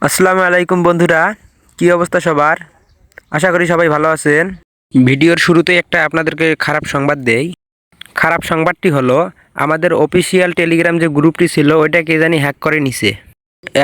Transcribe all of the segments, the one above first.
আসসালামু আলাইকুম বন্ধুরা, কি অবস্থা সবার? আশা করি সবাই ভালো আছেন। ভিডিওর শুরুতেই একটা আপনাদেরকে খারাপ সংবাদ দেই। খারাপ সংবাদটি হলো, আমাদের অফিসিয়াল টেলিগ্রাম যে গ্রুপটি ছিল ওইটা কে জানি হ্যাক করে নিছে।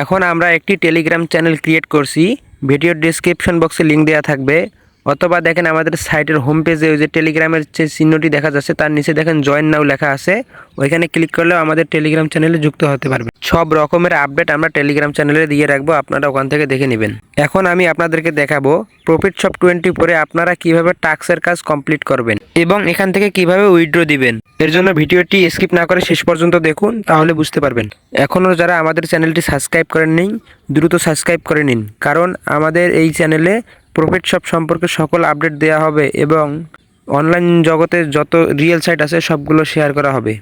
এখন আমরা একটি টেলিগ্রাম চ্যানেল ক্রিয়েট করছি, ভিডিওর ডেসক্রিপশন বক্সে লিঙ্ক দেওয়া থাকবে, অথবা দেখেন আমাদের সাইটের হোম পেজে ওই যে টেলিগ্রামের যে চিহ্নটি দেখা যাচ্ছে তার নিচে দেখেন জয়েন নাও লেখা আছে, ওইখানে ক্লিক করলেও আমাদের টেলিগ্রাম চ্যানেলে যুক্ত হতে পারবে। সব রকমের আপডেট আমরা টেলিগ্রাম চ্যানেলে দিয়ে রাখবো, আপনারা ওখান থেকে দেখে নেবেন। এখন আমি আপনাদেরকে দেখাবো প্রফিট শপ 24 আপনারা কিভাবে টাস্কের কাজ কমপ্লিট করবেন এবং এখান থেকে কিভাবে উইথড্র দিবেন। এর জন্য ভিডিওটি স্কিপ না করে শেষ পর্যন্ত দেখুন, তাহলে বুঝতে পারবেন। এখনও যারা আমাদের চ্যানেলটি সাবস্ক্রাইব করেন নিন, দ্রুত সাবস্ক্রাইব করে নিন, কারণ আমাদের এই চ্যানেলে প্রফিট শপ সম্পর্কে সকল আপডেট দেওয়া হবে এবং অনলাইন জগতে যত রিয়েল সাইট আছে সবগুলো শেয়ার করা হবে।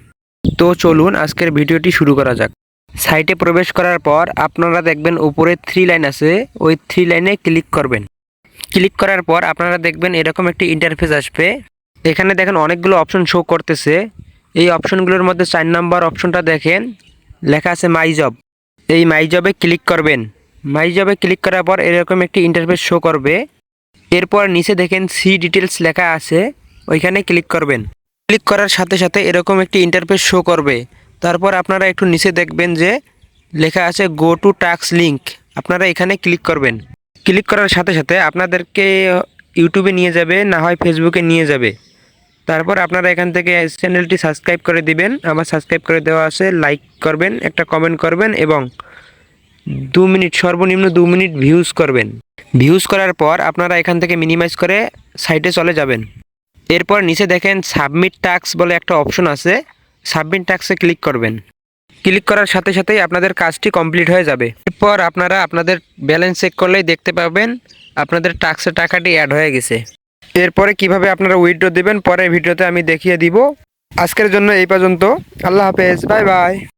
তো চলুন আজকের ভিডিওটি শুরু করা যাক। সাইটে প্রবেশ করার পর আপনারা দেখবেন উপরে 3 লাইন আছে, ওই 3 লাইনে ক্লিক করবেন। ক্লিক করার পর আপনারা দেখবেন এরকম একটি ইন্টারফেস আসবে। এখানে দেখেন অনেকগুলো অপশন শো করতেছে। এই অপশনগুলোর মধ্যে 4 নম্বর অপশনটা দেখেন লেখা আছে মাই জব। এই মাই জবে ক্লিক করবেন। মাই জবে ক্লিক করার পর এরকম একটি ইন্টারফেস শো করবে। এরপর নিচে দেখেন সি ডিটেলস লেখা আছে, ওইখানে ক্লিক করবেন। ক্লিক করার সাথে সাথে এরকম একটি ইন্টারফেস শো করবে। তারপর আপনারা একটু নিচে দেখবেন যে লেখা আছে গো টু টাস্ক লিঙ্ক, আপনারা এখানে ক্লিক করবেন। ক্লিক করার সাথে সাথে আপনাদেরকে ইউটিউবে নিয়ে যাবে, না হয় ফেসবুকে নিয়ে যাবে। তারপর আপনারা এখান থেকে চ্যানেলটি সাবস্ক্রাইব করে দিবেন, আমার সাবস্ক্রাইব করে দেওয়া আছে, লাইক করবেন, একটা কমেন্ট করবেন এবং 2 মিনিট, সর্বনিম্ন 2 মিনিট ভিউজ করবেন। ভিউজ করার পর আপনারা এখান থেকে মিনিমাইজ করে সাইটে চলে যাবেন। এরপর নিচে দেখেন সাবমিট টাস্ক বলে একটা অপশন আছে, সাবমিট টাস্কে ক্লিক করবেন। ক্লিক করার সাথে সাথেই আপনাদের কাজটি কমপ্লিট হয়ে যাবে। এরপর আপনারা আপনাদের ব্যালেন্স চেক করলেই দেখতে পাবেন আপনাদের টাস্কের টাকাটি অ্যাড হয়ে গেছে। এরপরে কিভাবে আপনারা উইথড্র দেবেন পরের ভিডিওতে আমি দেখিয়ে দিব। আজকের জন্য এই পর্যন্ত। আল্লাহ হাফেজ, বাই বাই।